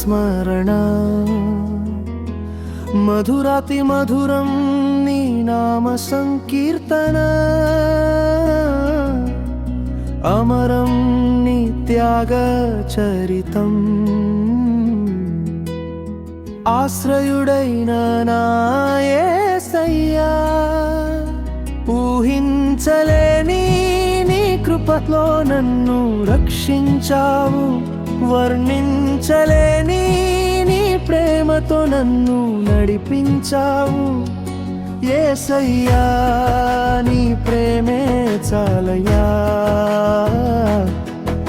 స్మరణ మధురాతి మధురం నీ నామ సంకీర్తన అమరం నీ త్యాగ చరితం ఆశ్రయుడైన నా యేసయ్యా ఊహించలేని నీ కృపలో నన్ను రక్షించావు వర్ణించలేని నీ ప్రేమతో నన్ను నడిపించావు యేసయ్యా నీ ప్రేమే చాలయ్యా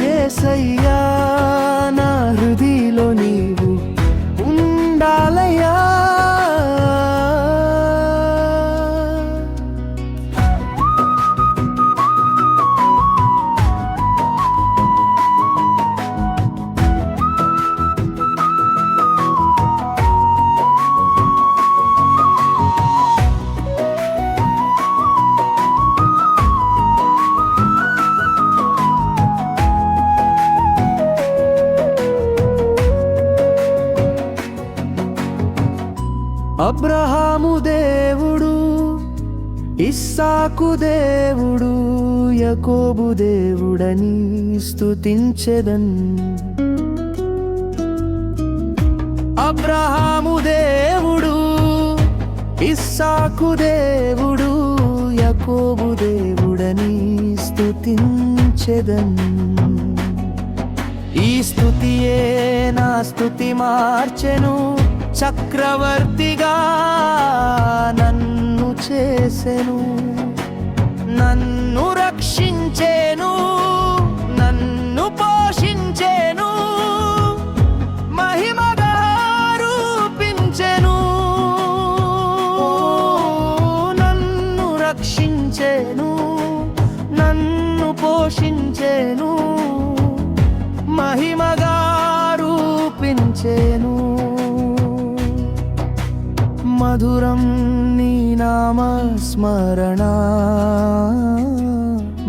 యేసయ్యా నా హృదయలో నీవు ఉండాలయ్యా అబ్రహాము దేవుడు ఇస్సాకు దేవుడు యాకోబు దేవుడని స్తుతించెదన్ అబ్రహాము దేవుడు ఇస్సాకు దేవుడు యాకోబు దేవుడని స్తుతించెదన్ ఈ స్తుతియే నా స్తుతి మార్చెను చక్రవర్తిగా నన్ను చేసెను నన్ను రక్షించెను నన్ను పోషించెను మహిమగా రూపించెను నన్ను రక్షించెను నన్ను పోషించెను మహిమగా రూపించెను మధురం నీ నామ స్మరణ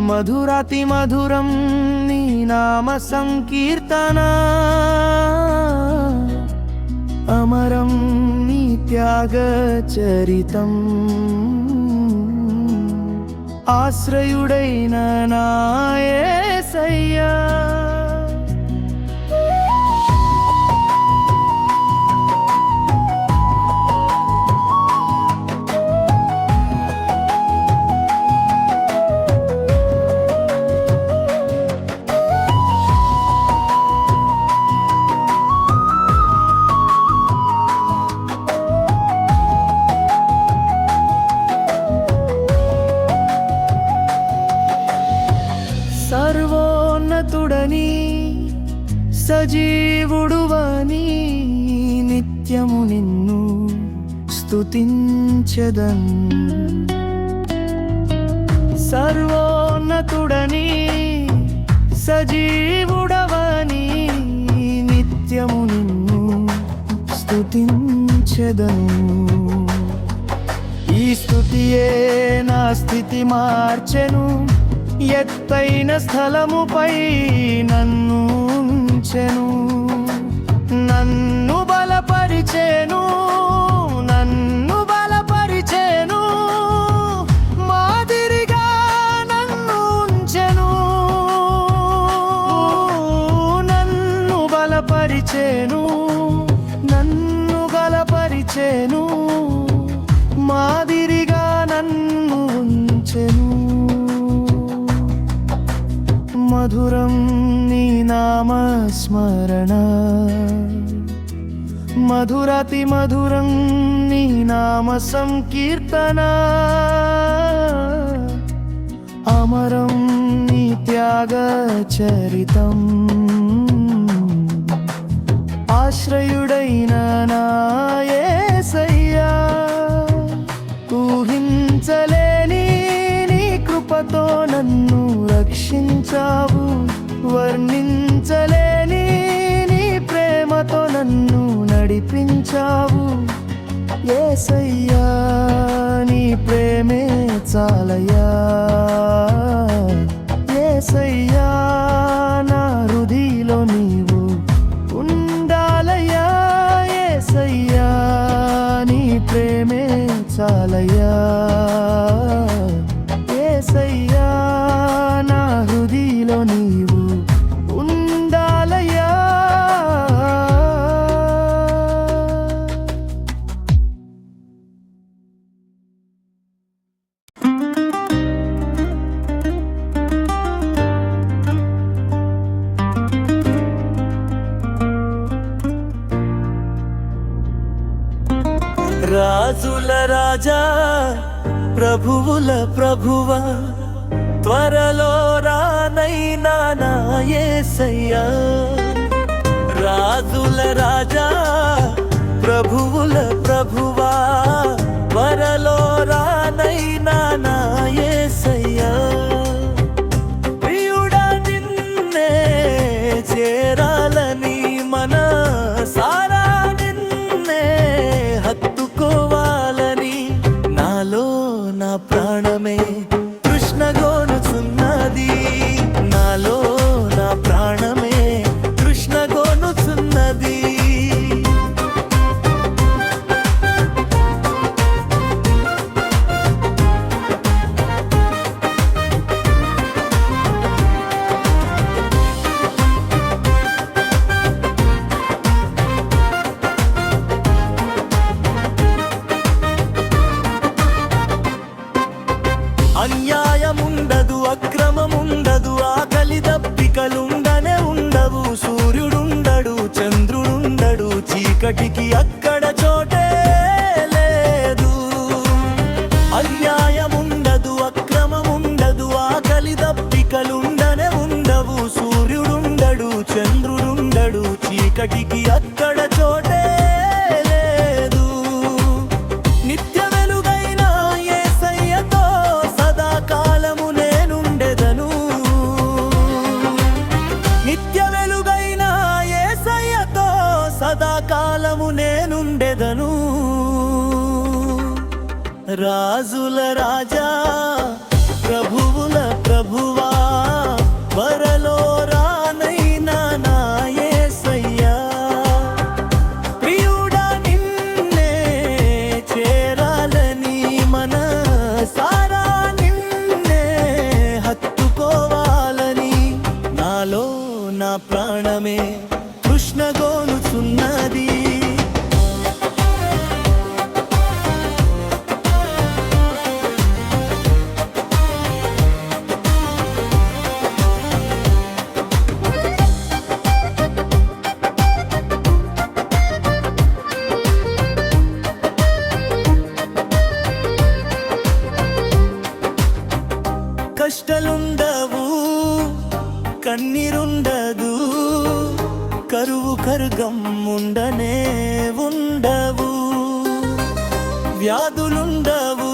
మధురాతి మధురం నీ నామ సంకీర్తన అమరం నీ త్యాగ చరితం ఆశ్రయుడైన నా యేసయ్యా సర్వోన్నతుడని సజీవుడువని నిత్యము నిన్ను స్తుతించెదన్ సర్వోన్నతుడని సజీవుడవని నిత్యము నిన్ను స్తుతించెదన్ ఈ స్తుతియే నా స్థితి మార్చెను ఎత్తైన స్థలముపై నన్ను ఉంచెను నన్ను బలపరిచెను నన్ను బలపరిచెను మాదిరిగా నన్ను ఉంచెను నన్ను బలపరిచెను నన్ను బలపరిచెను మాదిరిగా నన్ను ఉంచెను మధురం నీ నామ స్మరణ మధురాతి మధురం నీ నామ సంకీర్తన అమరం నీ త్యాగ చరితం ఆశ్రయుడైన నా యేసయ్యా ఊహించలేని నీ కృపతో నన్ను రక్షించావు వర్ణించలేని నీ ప్రేమతో నన్ను నడిపించావు యేసయ్యా నీ ప్రేమే చాలయ్యా యేసయ్యా నా హృదయలో నీవు ఉండాలయ్యా చాలయ్యా యేసయ్యా నా హృదయలో నీవు ఉండాలయ్యా. రాజుల రాజా ప్రభువుల ప్రభువా త్వరలో రానైనా నా యేసయ్యా. రాజుల రాజా ప్రభువుల ప్రభువా త్వరలో రానైనా నా యేసయ్యా. ప్రియుడా నిన్నే చేరాలని మన సారా హత్తుకోవాలని నాలో నా ప్రాణమే కృష్ణగోనుచున్నది. నాలో నా ప్రాణమే కృష్ణగోనుచున్నది. అన్యాయముండదు, అక్రమముండదు, ఆకలి దప్పికలుండనే ఉండవు. సూర్యుడుండడు, చంద్రుడుండడు, చీకటికి అక్కడ చోటే లేదు. అన్యాయముండదు, అక్రమముండదు, ఆకలి దప్పికలుండనే ఉండవు. సూర్యుడుండడు, చంద్రుడుండడు, చీకటికి అక్కడ చోటే లేదు. నిత్య వెలుగైన యేసయ్యతో సదాకాలము నేనుండెదను. నిత్య వెలుగైన యేసయ్యతో సదాకాలము నేనుండెదను. రాజుల రాజా ప్రభువుల ప్రభువా త్వరలో రానైనా నా యేసయ్యా. ప్రియుడా నిన్నే చేరాలని మన సారా నిన్నే హత్తుకోవాలని నాలో నా ప్రాణమే కృష్ణగోనుచున్నది. కష్టాలుండవు, కన్నీరుండదు, కరువు కరుగం ఉండనే ఉండవు. వ్యాధులుండవు,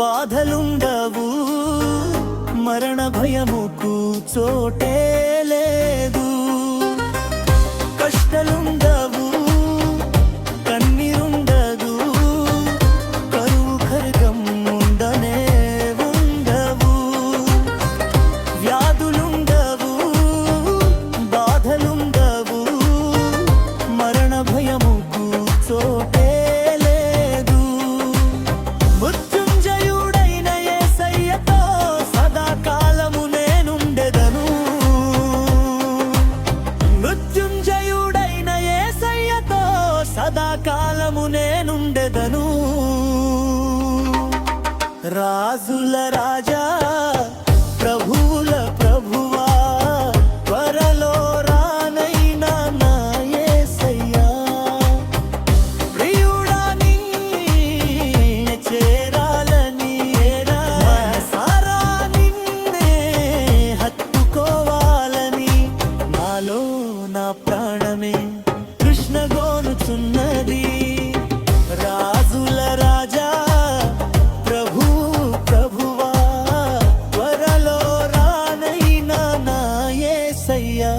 బాధలుండవు, మరణ భయముకు చోటే లేదు. కష్టాలుండవు, కన్నీరుండదు, కరువు కరుగం ఉండనే ఉండవు. వ్యాధులుండవు, బాధలుండవు, మరణ భయముకు చోటే లేదు. మృత్యుంజయుడైన యేసయ్యతో సదాకాలము నేనుండెదను. మృత్యుంజయుడైన యేసయ్యతో సదాకాలము నేనుండెదను. రాజుల రాజా ప్రభువుల ప్రభువా త్వరలో రానైనా నా యేసయ్యా. ప్రియుడా నిన్నే చేరాలని మనసారా నిన్నే హత్తుకోవాలని నాలో నా ప్రాణమే కృష్ణగోనుచున్నది. రాజుల రాజా ప్రభు ప్రభువా త్వరలో రానైనా నా యేసయ్యా.